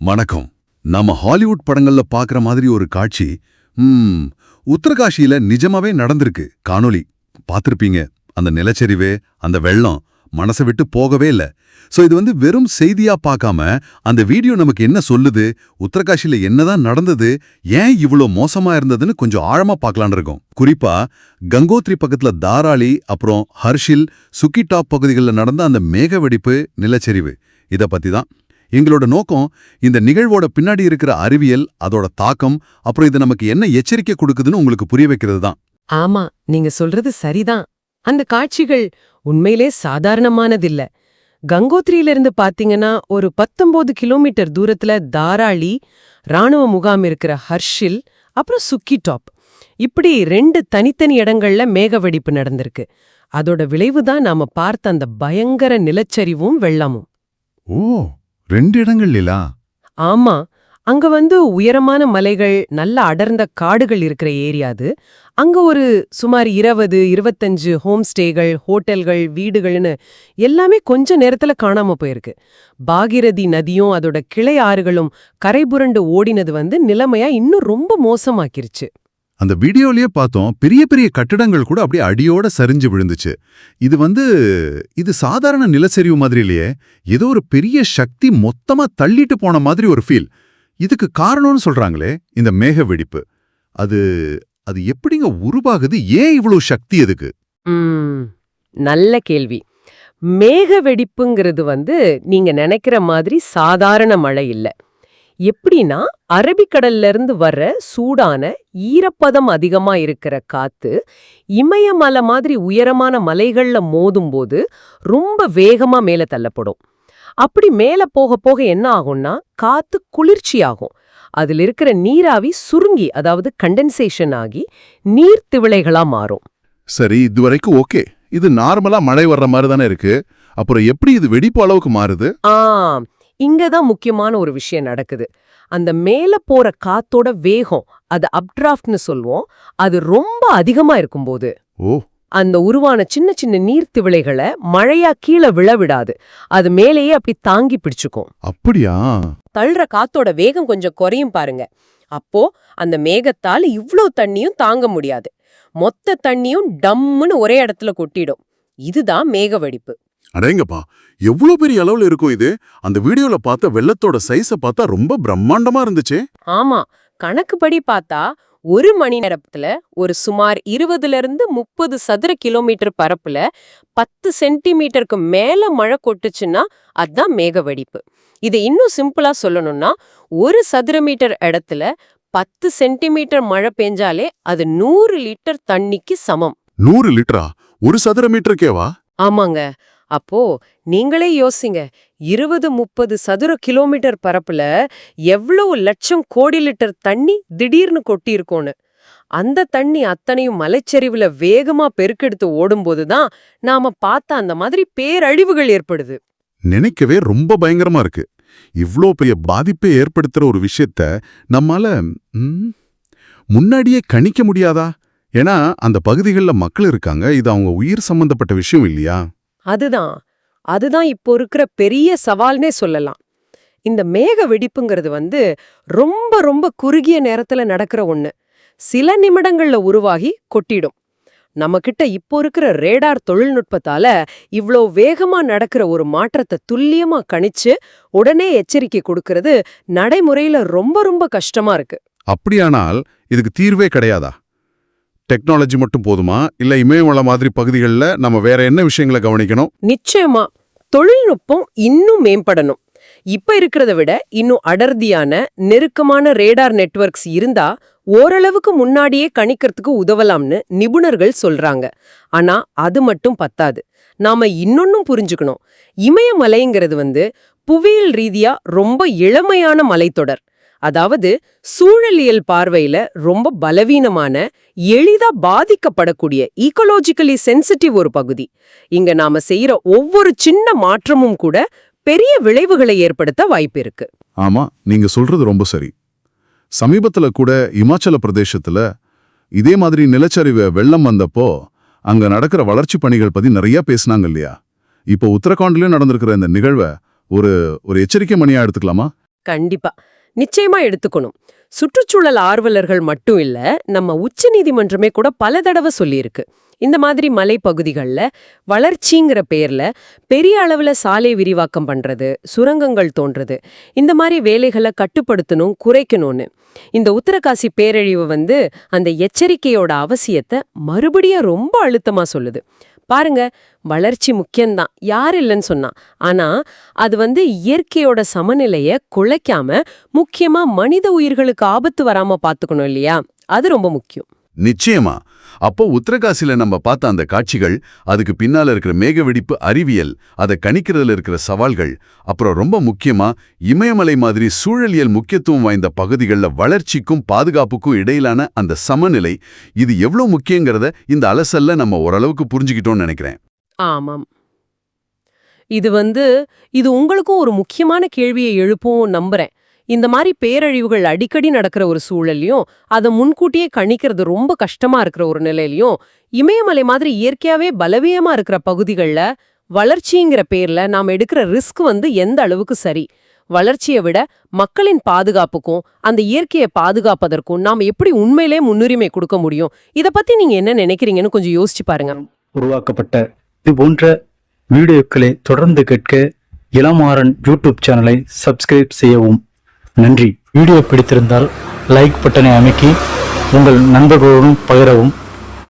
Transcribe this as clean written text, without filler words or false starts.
வணக்கம். நம்ம ஹாலிவுட் படங்கள்ல பாக்குற மாதிரி ஒரு காட்சி உத்தரகாஷியில நிஜமாவே நடந்திருக்கு. காணொளி பார்த்திருப்பீங்க. அந்த நிலச்சரிவு, அந்த வெள்ளம் மனசை விட்டு போகவே இல்ல. சோ இது வெறும் செய்தியா பார்க்காம அந்த வீடியோ நமக்கு என்ன சொல்லுது, உத்தரகாஷில என்னதான் நடந்தது, ஏன் இவ்ளோ மோசமா இருந்ததுன்னு கொஞ்சம் ஆழமா பார்க்கலான்னு இருக்கோம். குறிப்பா கங்கோத்ரி பக்கத்துல தாராளி, அப்புறம் ஹர்ஷில், சுக்கி டாப் பகுதிகளில் நடந்த அந்த மேக வெடிப்பு, நிலச்சரிவு, இத பத்தி தான் எங்களோட நோக்கம். இந்த நிகழ்வோட பின்னாடி இருக்கிற அறிவியல், அதோட தாக்கம், அப்புறம் இது நமக்கு என்ன எச்சரிக்கை கொடுக்குதுன்னு உங்களுக்கு புரிய வைக்கிறது தான். ஆமா, நீங்க சொல்றது சரிதான். அந்த காட்சிகள் உண்மையிலே சாதாரணமானதில்ல. கங்கோத்ரியிலிருந்து பாத்தீங்கன்னா ஒரு 19 கிலோமீட்டர் தூரத்துல தாராளி, ராணுவ முகாம் இருக்கிற ஹர்ஷில், அப்புறம் சுக்கி டாப், இப்படி 2 தனித்தனி இடங்கள்ல மேக வெடிப்பு நடந்திருக்கு. அதோட விளைவுதான் நாம பார்த்த அந்த பயங்கர நிலச்சரிவும் வெள்ளமும். ஓ, 2 இடங்கள்லா? ஆமா, அங்க உயரமான மலைகள், நல்ல அடர்ந்த காடுகள் இருக்கிற ஏரியா அது. அங்க ஒரு சுமார் 20-25 ஹோம் ஸ்டேகள், ஹோட்டல்கள், வீடுகள்னு எல்லாமே கொஞ்ச நேரத்துல காணாம போயிருக்கு. பாகிரதி நதியும் அதோட கிளை ஆறுகளும் கரைபுரண்டு ஓடினது நிலைமையா இன்னும் ரொம்ப மோசமாக்கிருச்சு. அந்த வீடியோலயே பார்த்தோம், பெரிய பெரிய கட்டிடங்கள் கூட அப்படியே அடியோட சரிஞ்சு விழுந்துச்சு. இது சாதாரண நிலச்சரிவு மாதிரி இல்லையே, ஏதோ ஒரு பெரிய சக்தி மொத்தமா தள்ளிட்டு போன மாதிரி ஒரு ஃபீல். இதுக்கு காரணம்னு சொல்றாங்களே, இந்த மேக வெடிப்பு. அது எப்படிங்க உருவாகுது? ஏன் இவ்வளவு சக்தி எதுக்கு? நல்ல கேள்வி. மேக வெடிப்புங்கிறது நீங்க நினைக்கிற மாதிரி சாதாரண மழை இல்ல. எப்படின்னா, அரபிக்கடல்ல இருந்து வர்ற சூடான ஈரப்பதம் அதிகமா இருக்கிற காத்து இமயமலை மாதிரி உயரமான மலைகள்ல மோதும்போது ரொம்ப வேகமா மேல தள்ளப்படும். அப்படி மேல போக போக என்ன ஆகும்னா, காத்து குளிர்ச்சியாகும். அதுல இருக்கிற நீராவி சுருங்கி, அதாவது கண்டென்சேஷன் ஆகி நீர்த்திவளைகளா மாறும். சரி, இதுவரைக்கும் ஓகே. இது நார்மலா மழை வர்ற மாதிரி தானே இருக்கு. அப்புறம் எப்படி இது வெடிப்பு அளவுக்கு மாறுது? இங்கதான் முக்கியமான ஒரு விஷயம் நடக்குது. அந்த மேல போற காத்தோட வேகம், அது அப்டிராஃப்ட்னு சொல்வோம், அது ரொம்ப அதிகமா இருக்கும்போது அந்த உருவான சின்ன சின்ன நீர்த்திவளைகளை மழையா கீழே விழவிடாது. அது மேலேயே அப்படி தாங்கி பிடிச்சுக்கும். அப்படியா? தள்ளுற காத்தோட வேகம் கொஞ்சம் குறையும் பாருங்க. அப்போ அந்த மேகத்தால் இவ்ளோ தண்ணியும் தாங்க முடியாது. மொத்த தண்ணியும் டம்முன்னு ஒரே இடத்துல கொட்டிடும். இதுதான் மேக வெடிப்பு. அடேங்கப்பா, எவ்வளவு பெரிய அளவுல இருக்கும் இது. அந்த வீடியோல பார்த்த வெள்ளத்தோட சைஸ பார்த்தா ரொம்ப பிரம்மாண்டமா இருந்துச்சு. ஆமா, கணக்குப்படி பார்த்தா 1 மணி நேரத்துல ஒரு சுமார் 20-30 சதுர கிலோமீட்டர் பரப்புல 10 சென்டிமீட்டருக்கு மேல மழை கொட்டுச்சுன்னா அதுதான் மேக வெடிப்பு. இதை இன்னும் சிம்பிளா சொல்லணும்னா, 1 சதுர மீட்டர் இடத்துல 10 சென்டிமீட்டர் மழை பெஞ்சாலே அது 100 லிட்டர் தண்ணிக்கு சமம். 100 லிட்டரா? 1 சதுர மீட்டருக்கேவா? ஆமாங்க. அப்போ நீங்களே யோசிங்க, 20-30 சதுர கிலோமீட்டர் பரப்புல எவ்வளவு லட்சம் கோடி லிட்டர் தண்ணி திடீர்னு கொட்டி இருக்கோன்னு. அந்த தண்ணி அத்தனையும் மலைச்சரிவுல வேகமா பெருக்கெடுத்து ஓடும்போதுதான் நாம பார்த்த அந்த மாதிரி பேரழிவுகள் ஏற்படுது. நினைக்கவே ரொம்ப பயங்கரமா இருக்கு. இவ்ளோ பெரிய பாதிப்பை ஏற்படுத்துற ஒரு விஷயத்த நம்மால முன்னாடியே கணிக்க முடியாதா? ஏன்னா அந்த பகுதிகளில் மக்கள் இருக்காங்க. இது அவங்க உயிர் சம்பந்தப்பட்ட விஷயம் இல்லையா? அதுதான் இப்போ இருக்கிற பெரிய சவால்னே சொல்லலாம். இந்த மேக வெடிப்புங்கிறது ரொம்ப ரொம்ப குறுகிய நேரத்துல நடக்கிற ஒண்ணு. சில நிமிடங்கள்ல உருவாகி கொட்டிடும். நம்ம கிட்ட இப்போ இருக்கிற ரேடார் தொழில்நுட்பத்தால இவ்ளோ வேகமா நடக்கிற ஒரு மாற்றத்தை துல்லியமா கணிச்சு உடனே எச்சரிக்கை கொடுக்கறது நடைமுறையில ரொம்ப ரொம்ப கஷ்டமா இருக்கு. அப்படியானால் இதுக்கு தீர்வே கிடையாதா? டெக்னாலஜி மட்டும் போதுமா? இல்ல இமயமலை மாதிரி பகுதிகளில் நம்ம வேற என்ன விஷயங்களை கவனிக்கணும்? நிச்சயமா தொழில்நுட்பம் இன்னும் மேம்படணும். இப்ப இருக்கிறத விட இன்னும் அடர்த்தியான நெருக்கமான ரேடார் நெட்வொர்க்ஸ் இருந்தா ஓரளவுக்கு முன்னாடியே கணிக்கிறதுக்கு உதவலாம்னு நிபுணர்கள் சொல்றாங்க. ஆனா அது மட்டும் பத்தாது. நாம இன்னொன்னும் புரிஞ்சுக்கணும். இமயமலைங்கிறது புவியியல் ரீதியா ரொம்ப இளமையான மலைத்தொடர். அதாவது சூழலியல் பார்வையில ரொம்ப பலவீனமான, எளிதா பாதிக்கப்படக்கூடிய, ஈகோலாஜிக்கலி சென்சிட்டிவ் ஒரு பகுதி. இங்க நாம செய்யற ஒவ்வொரு சின்ன மாற்றமும் கூட பெரிய விளைவுகளை ஏற்படுத்த வாய்ப்பு இருக்கு. ஆமா, நீங்க சொல்றது ரொம்ப சரி. சமீபத்துல கூட இமாச்சல பிரதேசத்துல இதே மாதிரி நிலச்சரிவு வெள்ளம் வந்தப்போ அங்க நடக்கிற வளர்ச்சி பணிகள் பத்தி நிறைய பேசினாங்க இல்லையா? இப்போ உத்தரகாண்ட்லயும் நடந்திருக்கிற இந்த நிகழ்வை ஒரு எச்சரிக்கை மணியா எடுத்துக்கலாமா? கண்டிப்பா. நிச்சயமா எடுத்துக்கணும். சுற்றுச்சூழல் ஆர்வலர்கள் மட்டும் இல்ல, நம்ம உச்சநீதிமன்றமே கூட பல தடவை சொல்லியிருக்கு. இந்த மாதிரி மலைப்பகுதிகள்ல வளர்ச்சிங்கிற பேர்ல பெரிய அளவுல சாலை விரிவாக்கம் பண்றது, சுரங்கங்கள் தோன்றது, இந்த மாதிரி வேலைகளை கட்டுப்படுத்தணும், குறைக்கணும்னு. இந்த உத்தரகாசி பேரழிவு அந்த எச்சரிக்கையோட அவசியத்தை மறுபடியும் ரொம்ப அழுத்தமா சொல்லுது. பாருங்க, வளர்ச்சி முக்கியம்தான், யார் இல்லைன்னு சொன்னா. ஆனா அது இயற்கையோட சமநிலைய குலைக்காம, முக்கியமா மனித உயிர்களுக்கு ஆபத்து வராம பாத்துக்கணும் இல்லையா? அது ரொம்ப முக்கியம். நிச்சயமா. அப்போ உத்தரகாசில நம்ம பார்த்த அந்த காட்சிகள், அதுக்கு பின்னால இருக்கிற மேகவெடிப்பு அறிவியல், அதை கணிக்கிறதுல இருக்கிற சவால்கள், அப்புறம் ரொம்ப முக்கியமா இமயமலை மாதிரி சூழலியல் முக்கியத்துவம் வாய்ந்த பகுதிகளில் வளர்ச்சிக்கும் பாதுகாப்புக்கும் இடையிலான அந்த சமநிலை, இது எவ்வளோ முக்கியங்கிறத இந்த அலசல்ல நம்ம ஓரளவுக்கு புரிஞ்சுக்கிட்டோம்னு நினைக்கிறேன். ஆமாம். இது உங்களுக்கும் ஒரு முக்கியமான கேள்வியை எழுப்பும் நம்புறேன். இந்த மாதிரி பேரழிவுகள் அடிக்கடி நடக்கிற ஒரு சூழல்லையும், அதை முன்கூட்டியே கணிக்கிறது ரொம்ப கஷ்டமா இருக்கிற ஒரு நிலையிலையும், இமயமலை மாதிரி இயற்கையாவே பலவீனமா இருக்கிற பகுதிகளில் வளர்ச்சிங்கிற பேர்ல நாம எடுக்கிற ரிஸ்க் எந்த அளவுக்கு சரி? வளர்ச்சியை விட மக்களின் பாதுகாப்புக்கும் அந்த இயற்கையை பாதுகாப்பதற்கும் நாம எப்படி உண்மையிலே முன்னுரிமை கொடுக்க முடியும்? இதை பத்தி நீங்க என்ன நினைக்கிறீங்கன்னு கொஞ்சம் யோசிச்சு பாருங்க. உருவாக்கப்பட்ட இது போன்ற வீடியோக்களை தொடர்ந்து கேட்க இளமாறன் யூடியூப் சேனலை சப்ஸ்கிரைப் செய்யவும். நன்றி. வீடியோ பிடித்திருந்தால் லைக் பட்டனை அமைக்கி உங்கள் நண்பர்களுடன் பகிரவும்.